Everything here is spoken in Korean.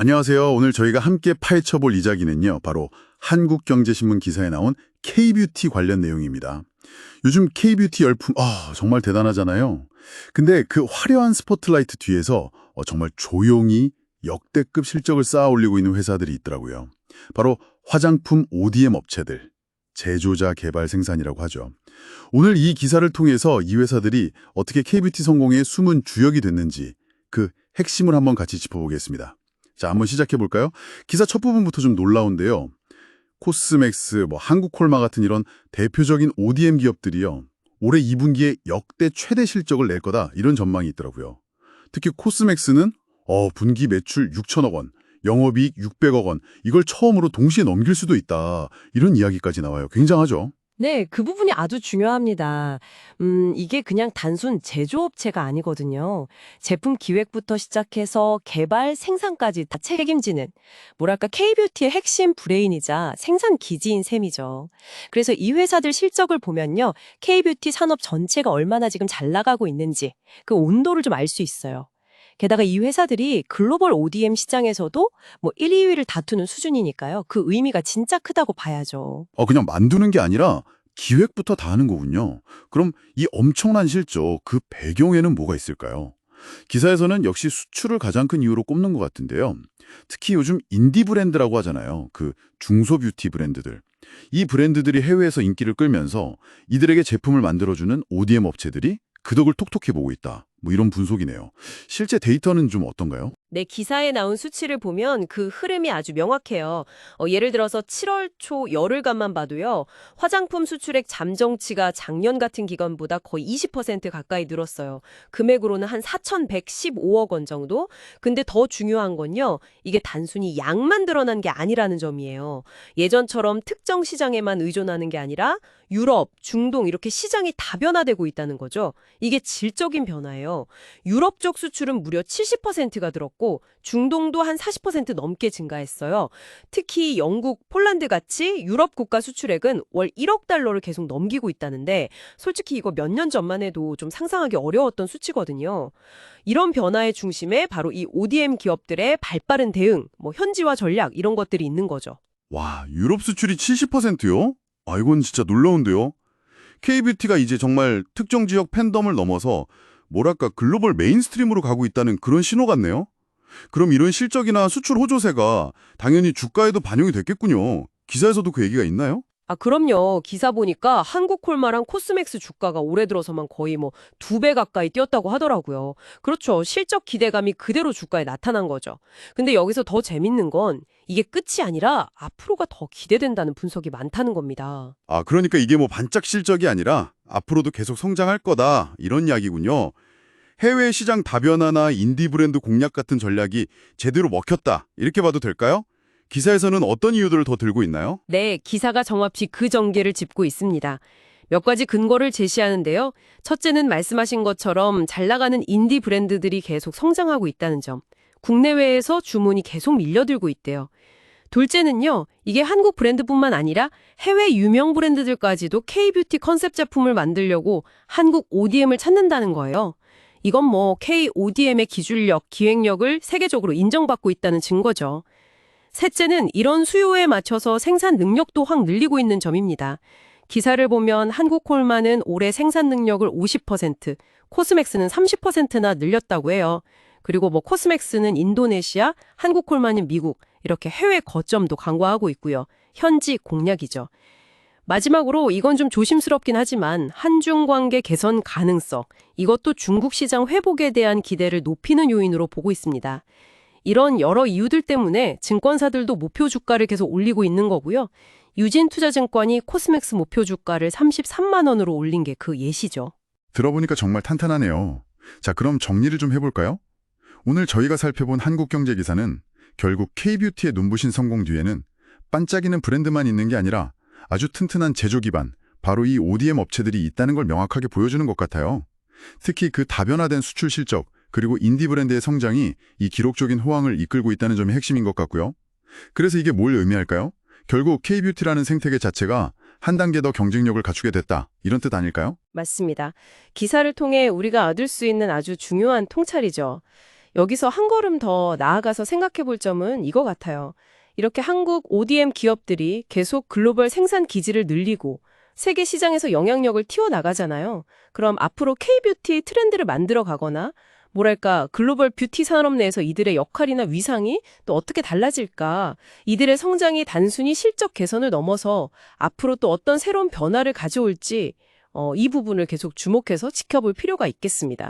안녕하세요. 오늘 저희가 함께 파헤쳐볼 이야기는요. 바로 한국경제신문 기사에 나온 K뷰티 관련 내용입니다. 요즘 K뷰티 열풍 정말 대단하잖아요. 근데 그 화려한 스포트라이트 뒤에서 정말 조용히 역대급 실적을 쌓아 올리고 있는 회사들이 있더라고요. 바로 화장품 ODM 업체들, 제조자 개발 생산이라고 하죠. 오늘 이 기사를 통해서 이 회사들이 어떻게 K뷰티 성공의 숨은 주역이 됐는지 그 핵심을 한번 같이 짚어보겠습니다. 자, 한번 시작해 볼까요? 기사 첫 부분부터 좀 놀라운데요. 코스맥스, 한국콜마 같은 이런 대표적인 ODM 기업들이요. 올해 2분기에 역대 최대 실적을 낼 거다 이런 전망이 있더라고요. 특히 코스맥스는 분기 매출 6천억 원, 영업이익 600억 원, 이걸 처음으로 동시에 넘길 수도 있다. 이런 이야기까지 나와요. 굉장하죠? 네, 그 부분이 아주 중요합니다. 이게 그냥 단순 제조업체가 아니거든요. 제품 기획부터 시작해서 개발, 생산까지 다 책임지는, 뭐랄까, K뷰티의 핵심 브레인이자 생산 기지인 셈이죠. 그래서 이 회사들 실적을 보면요, K뷰티 산업 전체가 얼마나 지금 잘 나가고 있는지, 그 온도를 좀 알 수 있어요. 게다가 이 회사들이 글로벌 ODM 시장에서도 1, 2위를 다투는 수준이니까요. 그 의미가 진짜 크다고 봐야죠. 그냥 만드는 게 아니라 기획부터 다 하는 거군요. 그럼 이 엄청난 실적, 그 배경에는 뭐가 있을까요? 기사에서는 역시 수출을 가장 큰 이유로 꼽는 것 같은데요. 특히 요즘 인디 브랜드라고 하잖아요. 그 중소뷰티 브랜드들. 이 브랜드들이 해외에서 인기를 끌면서 이들에게 제품을 만들어주는 ODM 업체들이 그 덕을 톡톡히 보고 있다. 이런 분석이네요. 실제 데이터는 좀 어떤가요? 네, 기사에 나온 수치를 보면 그 흐름이 아주 명확해요. 예를 들어서 7월 초 열흘간만 봐도요. 화장품 수출액 잠정치가 작년 같은 기간보다 거의 20% 가까이 늘었어요. 금액으로는 한 4,115억 원 정도? 근데 더 중요한 건요. 이게 단순히 양만 드러난 게 아니라는 점이에요. 예전처럼 특정 시장에만 의존하는 게 아니라 유럽, 중동 이렇게 시장이 다변화되고 있다는 거죠. 이게 질적인 변화예요. 유럽 쪽 수출은 무려 70%가 늘었고 중동도 한 40% 넘게 증가했어요. 특히 영국, 폴란드 같이 유럽 국가 수출액은 월 1억 달러를 계속 넘기고 있다는데 솔직히 이거 몇 년 전만 해도 좀 상상하기 어려웠던 수치거든요. 이런 변화의 중심에 바로 이 ODM 기업들의 발빠른 대응, 현지화 전략 이런 것들이 있는 거죠. 와, 유럽 수출이 70%요? 이건 진짜 놀라운데요. K뷰티가 이제 정말 특정 지역 팬덤을 넘어서 뭐랄까 글로벌 메인스트림으로 가고 있다는 그런 신호 같네요. 그럼 이런 실적이나 수출 호조세가 당연히 주가에도 반영이 됐겠군요. 기사에서도 그 얘기가 있나요? 그럼요. 기사 보니까 한국콜마랑 코스맥스 주가가 올해 들어서만 거의 2배 가까이 뛰었다고 하더라고요. 그렇죠. 실적 기대감이 그대로 주가에 나타난 거죠. 근데 여기서 더 재밌는 건 이게 끝이 아니라 앞으로가 더 기대된다는 분석이 많다는 겁니다. 그러니까 이게 반짝 실적이 아니라 앞으로도 계속 성장할 거다 이런 이야기군요. 해외 시장 다변화나 인디 브랜드 공략 같은 전략이 제대로 먹혔다 이렇게 봐도 될까요? 기사에서는 어떤 이유들을 더 들고 있나요? 네, 기사가 정확히 그 전개를 짚고 있습니다. 몇 가지 근거를 제시하는데요. 첫째는 말씀하신 것처럼 잘 나가는 인디 브랜드들이 계속 성장하고 있다는 점. 국내외에서 주문이 계속 밀려들고 있대요. 둘째는요, 이게 한국 브랜드뿐만 아니라 해외 유명 브랜드들까지도 K뷰티 컨셉 제품을 만들려고 한국 ODM을 찾는다는 거예요. 이건 KODM의 기술력, 기획력을 세계적으로 인정받고 있다는 증거죠. 셋째는 이런 수요에 맞춰서 생산 능력도 확 늘리고 있는 점입니다. 기사를 보면 한국콜마는 올해 생산 능력을 50%, 코스맥스는 30%나 늘렸다고 해요. 그리고 코스맥스는 인도네시아, 한국콜마는 미국, 이렇게 해외 거점도 강화하고 있고요. 현지 공략이죠. 마지막으로 이건 좀 조심스럽긴 하지만 한중 관계 개선 가능성, 이것도 중국 시장 회복에 대한 기대를 높이는 요인으로 보고 있습니다. 이런 여러 이유들 때문에 증권사들도 목표 주가를 계속 올리고 있는 거고요. 유진투자증권이 코스맥스 목표 주가를 33만 원으로 올린 게 그 예시죠. 들어보니까 정말 탄탄하네요. 자, 그럼 정리를 좀 해볼까요? 오늘 저희가 살펴본 한국경제 기사는 결국 K뷰티의 눈부신 성공 뒤에는 반짝이는 브랜드만 있는 게 아니라 아주 튼튼한 제조 기반, 바로 이 ODM 업체들이 있다는 걸 명확하게 보여주는 것 같아요. 특히 그 다변화된 수출 실적, 그리고 인디 브랜드의 성장이 이 기록적인 호황을 이끌고 있다는 점이 핵심인 것 같고요. 그래서 이게 뭘 의미할까요? 결국 K뷰티라는 생태계 자체가 한 단계 더 경쟁력을 갖추게 됐다. 이런 뜻 아닐까요? 맞습니다. 기사를 통해 우리가 얻을 수 있는 아주 중요한 통찰이죠. 여기서 한 걸음 더 나아가서 생각해 볼 점은 이거 같아요. 이렇게 한국 ODM 기업들이 계속 글로벌 생산 기지를 늘리고 세계 시장에서 영향력을 튀어나가잖아요. 그럼 앞으로 K-뷰티 트렌드를 만들어 가거나 뭐랄까 글로벌 뷰티 산업 내에서 이들의 역할이나 위상이 또 어떻게 달라질까? 이들의 성장이 단순히 실적 개선을 넘어서 앞으로 또 어떤 새로운 변화를 가져올지 이 부분을 계속 주목해서 지켜볼 필요가 있겠습니다.